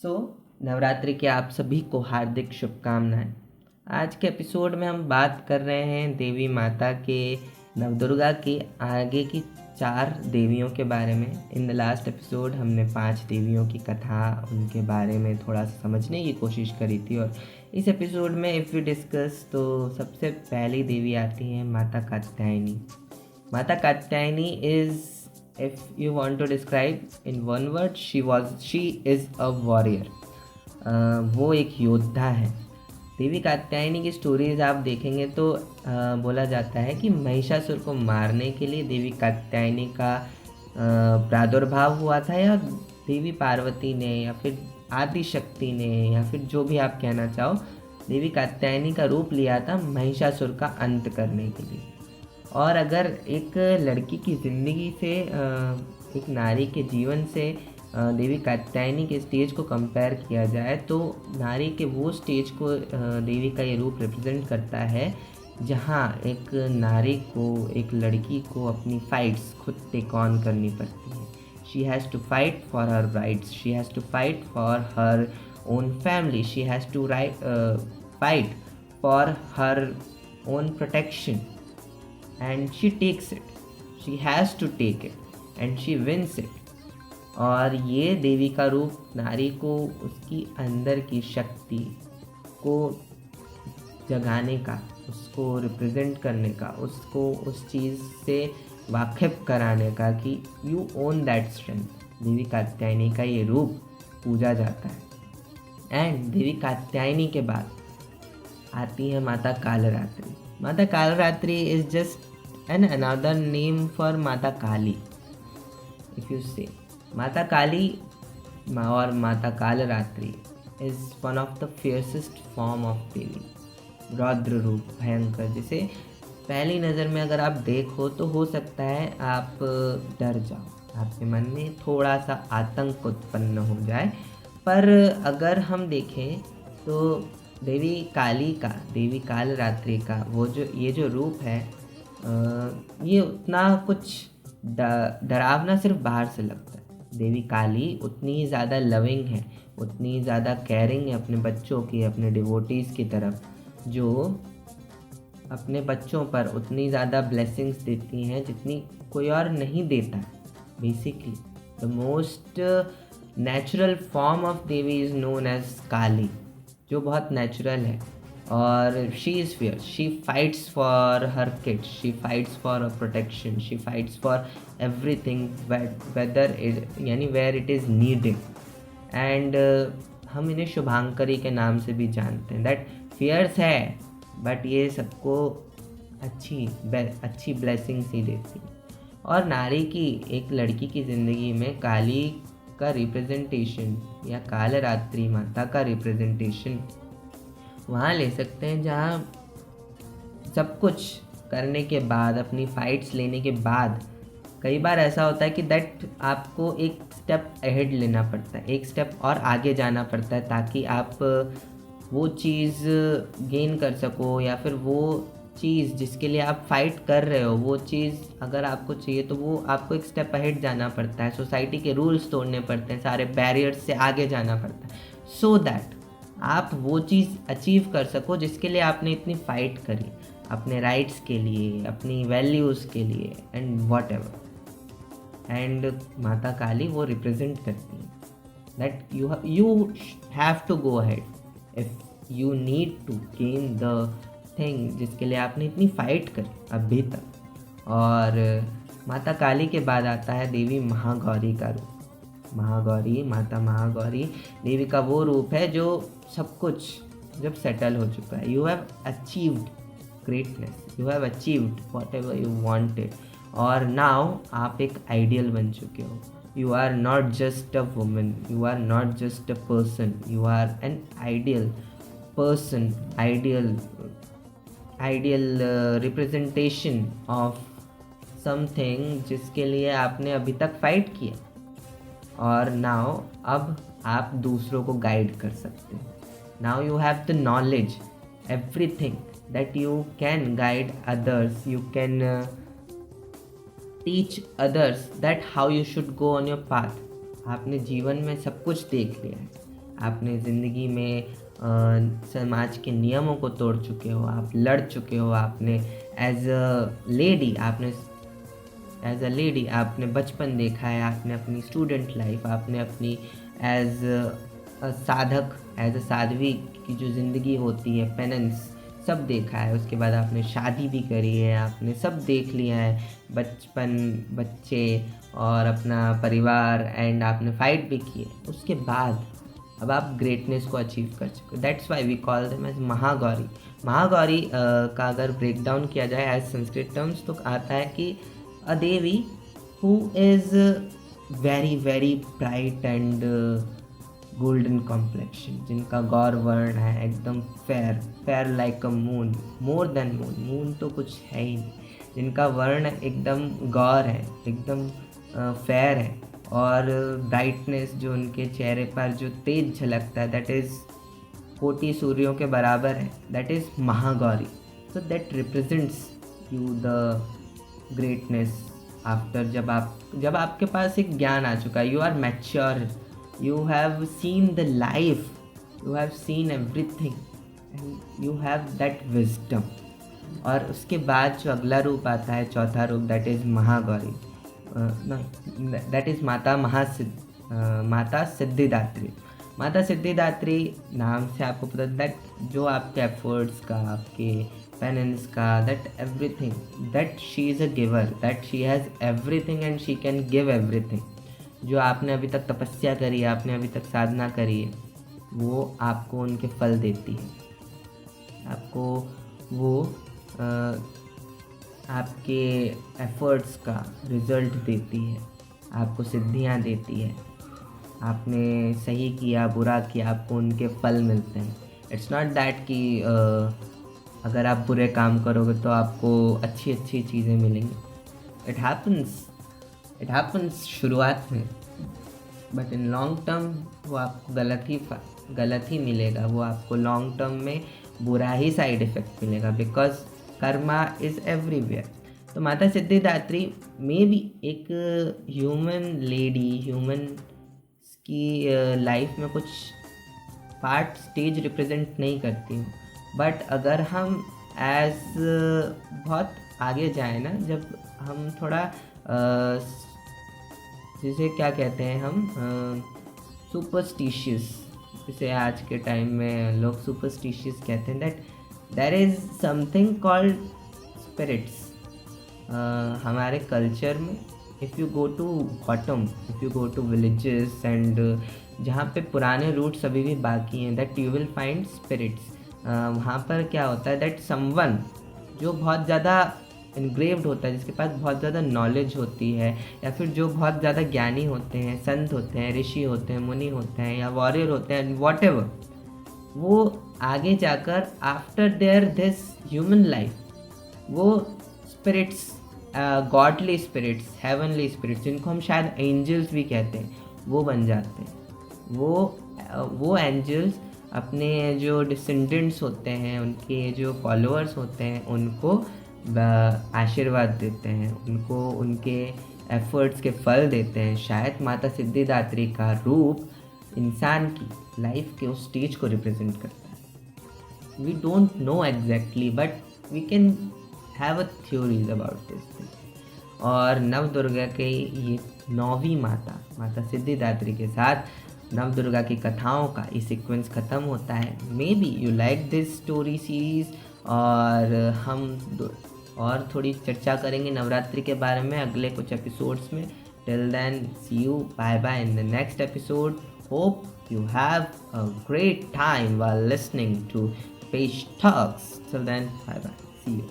सो नवरात्रि के आप सभी को हार्दिक शुभकामनाएं। आज के एपिसोड में हम बात कर रहे हैं देवी माता के नवदुर्गा के आगे की 4 देवियों के बारे में। इन द लास्ट एपिसोड हमने 5 देवियों की कथा, उनके बारे में थोड़ा समझने की कोशिश करी थी। और इस एपिसोड में इफ़ वी डिस्कस तो सबसे पहली देवी आती है माता कात्यायनी। माता Katyayani is, if you want to describe in one word, she is a warrior. वो एक योद्धा है। देवी कात्यायनी की स्टोरीज आप देखेंगे तो बोला जाता है कि महिषासुर को मारने के लिए देवी कात्यायनी का प्रादुर्भाव हुआ था, या देवी पार्वती ने या फिर आदि शक्ति ने या फिर जो भी आप कहना चाहो, देवी कात्यायनी का रूप लिया था महिषासुर का अंत करने के लिए। और अगर एक लड़की की ज़िंदगी से, एक नारी के जीवन से देवी कात्यायनी के स्टेज को कंपेयर किया जाए तो नारी के वो स्टेज को देवी का ये रूप रिप्रेजेंट करता है जहाँ एक नारी को, एक लड़की को अपनी फाइट्स खुद टेक ऑन करनी पड़ती है। She has to fight for her rights, she has to fight for her own family, she has to fight for her own protection, and she takes it, she has to take it and she wins it। और ये देवी का रूप नारी को उसकी अंदर की शक्ति को जगाने का, उसको रिप्रेजेंट करने का, उसको उस चीज़ से वाकिफ कराने का कि यू ओन दैट स्ट्रेंथ। देवी कात्यायनी का ये रूप पूजा जाता है। एंड देवी कात्यायनी के बाद आती है Mata Kalratri. Mata Kalratri is just an another name for Mata Kali. If you say Mata Kali और Mata Kalratri is one of the fiercest form of Devi. रौद्र रूप, भयंकर, जिसे पहली नज़र में अगर आप देखो तो हो सकता है आप डर जाओ, आपके मन में थोड़ा सा आतंक उत्पन्न हो जाए। पर अगर हम देखें तो देवी काली का, देवी कालरात्रि का ये जो रूप है, ये उतना कुछ डरावना सिर्फ बाहर से लगता है। देवी काली उतनी ही ज़्यादा लविंग है, उतनी ही ज़्यादा केयरिंग है अपने बच्चों की, अपने डिवोटीज़ की तरफ, जो अपने बच्चों पर उतनी ज़्यादा ब्लेसिंग्स देती हैं जितनी कोई और नहीं देता है। Basically the most natural form of Devi is known as Kali, जो बहुत नेचुरल है। और she is fierce, she fights for her kids, she fights for protection, she fights for everything whether यानी where it is needed. And हम इन्हें शुभांकरी के नाम से भी जानते हैं। दैट फियर्स है बट ये सबको अच्छी ब्लेसिंग्स ही देती है। और नारी की, एक लड़की की ज़िंदगी में काली का रिप्रेजेंटेशन या कालरात्रि माता का रिप्रेजेंटेशन वहाँ ले सकते हैं जहाँ सब कुछ करने के बाद, अपनी फाइट्स लेने के बाद, कई बार ऐसा होता है कि दैट आपको एक स्टेप अहेड लेना पड़ता है, एक स्टेप और आगे जाना पड़ता है ताकि आप वो चीज़ गेन कर सको, या फिर वो चीज़ जिसके लिए आप फाइट कर रहे हो, वो चीज़ अगर आपको चाहिए तो वो आपको एक स्टेप अहेड जाना पड़ता है। सोसाइटी के रूल्स तोड़ने पड़ते हैं, सारे बैरियर्स से आगे जाना पड़ता है, सो दैट आप वो चीज़ अचीव कर सको जिसके लिए आपने इतनी फ़ाइट करी, अपने राइट्स के लिए, अपनी वैल्यूज़ के लिए, एंड वॉट एवर। एंड माता काली वो रिप्रेजेंट करती है that you have to go ahead if you need to gain the thing जिसके लिए आपने इतनी फ़ाइट करी अभी तक। और माता काली के बाद आता है देवी महागौरी का रूप। महागौरी, माता महागौरी देवी का वो रूप है जो सब कुछ जब सेटल हो चुका है, you have achieved greatness, you have achieved whatever you wanted, और नाउ आप एक आइडियल बन चुके हो। You are not just a woman, you are not just a person, you are an ideal person, ideal representation of something जिसके लिए आपने अभी तक फाइट किया। और नाउ अब आप दूसरों को गाइड कर सकते हैं। Now you have the knowledge, everything that you can guide others, you can teach others that how you should go on your path. आपने जीवन में सब कुछ देख लिया है, आपने ज़िंदगी में समाज के नियमों को तोड़ चुके हो, आप लड़ चुके हो, आपने एज अ लेडी आपने बचपन देखा है, आपने अपनी स्टूडेंट लाइफ, आपने अपनी एज एज अ साध्वी की जो ज़िंदगी होती है, पेनेंस, सब देखा है। उसके बाद आपने शादी भी करी है, आपने सब देख लिया है, बचपन, बच्चे और अपना परिवार, एंड आपने फाइट भी की है। उसके बाद अब आप ग्रेटनेस को अचीव कर चुके हो। That's why we call them as Mahagauri. Mahagauri का अगर ब्रेक डाउन किया जाए एज संस्कृत टर्म्स तो आता है कि a Devi who is very very bright and golden complexion, जिनका गौर वर्ण है एकदम fair like a moon, more than moon, moon तो कुछ है ही नहीं, जिनका वर्ण एकदम गौर है, एकदम फेयर है, और ब्राइटनेस जो उनके चेहरे पर जो तेज झलकता है, दैट इज़ कोटि सूर्यों के बराबर है, that is Mahagauri. So that represents you the greatness after, जब आपके पास एक ज्ञान आ चुका है, you are mature, you have seen the life, you have seen everything and you have that wisdom। और उसके बाद जो अगला रूप आता है, चौथा रूप, that is Mahagauri, that is माता सिद्धिदात्री। माता सिद्धिदात्री नाम से आपको पता दैट जो आपके एफर्ट्स का, आपके पेनेंस का, that everything, that she is a giver, that she has everything and she can give everything. जो आपने अभी तक तपस्या करी है, आपने अभी तक साधना करी है, वो आपको उनके फल देती है, आपको वो आपके एफर्ट्स का रिज़ल्ट देती है, आपको सिद्धियाँ देती है। आपने सही किया, बुरा किया, आपको उनके फल मिलते हैं। इट्स नॉट दैट कि अगर आप बुरे काम करोगे तो आपको अच्छी अच्छी चीज़ें मिलेंगी। इट हैपन्स शुरुआत में, बट इन लॉन्ग टर्म वो आपको गलत ही मिलेगा, वो आपको लॉन्ग टर्म में बुरा ही साइड इफ़ेक्ट मिलेगा, बिकॉज कर्मा इज़ एवरीवेयर। तो माता सिद्धिदात्री में भी एक ह्यूमन की लाइफ में कुछ पार्ट स्टेज रिप्रेजेंट नहीं करती हूँ, बट अगर हम बहुत आगे जाए ना, जब हम थोड़ा जिसे क्या कहते हैं हम सुपरस्टिशियस, जिसे आज के टाइम में लोग सुपरस्टिशियस कहते हैं, that there is something called spirits. हमारे कल्चर में if you go to bottom, if you go to villages and जहाँ पे पुराने रूट्स अभी भी बाकी हैं, that you will find spirits. वहाँ पर क्या होता है, दैट समवन जो बहुत ज़्यादा इनग्रेव्ड होता है, जिसके पास बहुत ज़्यादा नॉलेज होती है, या फिर जो बहुत ज़्यादा ज्ञानी होते हैं, संत होते हैं, ऋषि होते हैं, मुनि होते हैं, या वॉरियर होते हैं, व्हाटएवर, वो आगे जाकर after there this human life, वो spirits, godly spirits, heavenly spirits, जिनको हम शायद एंजल्स भी कहते हैं, वो बन जाते हैं। वो एंजल्स अपने जो डिसेंडेंट्स होते हैं, उनके जो फॉलोअर्स होते हैं, उनको आशीर्वाद देते हैं, उनको उनके एफर्ट्स के फल देते हैं। शायद माता सिद्धिदात्री का रूप इंसान की लाइफ के उस स्टेज को रिप्रेजेंट करता है। We don't know exactly, but we can have a theories about this thing. और नव दुर्गा के ये 9वीं माता सिद्धिदात्री के साथ नव दुर्गा की कथाओं का ये सीक्वेंस ख़त्म होता है। May be you like this story series, और हम और थोड़ी चर्चा करेंगे नवरात्रि के बारे में अगले कुछ एपिसोड्स में। Till then, see you, bye bye in the next episode. Hope you have a great time while listening to Page Talks. Till then, bye bye. See you.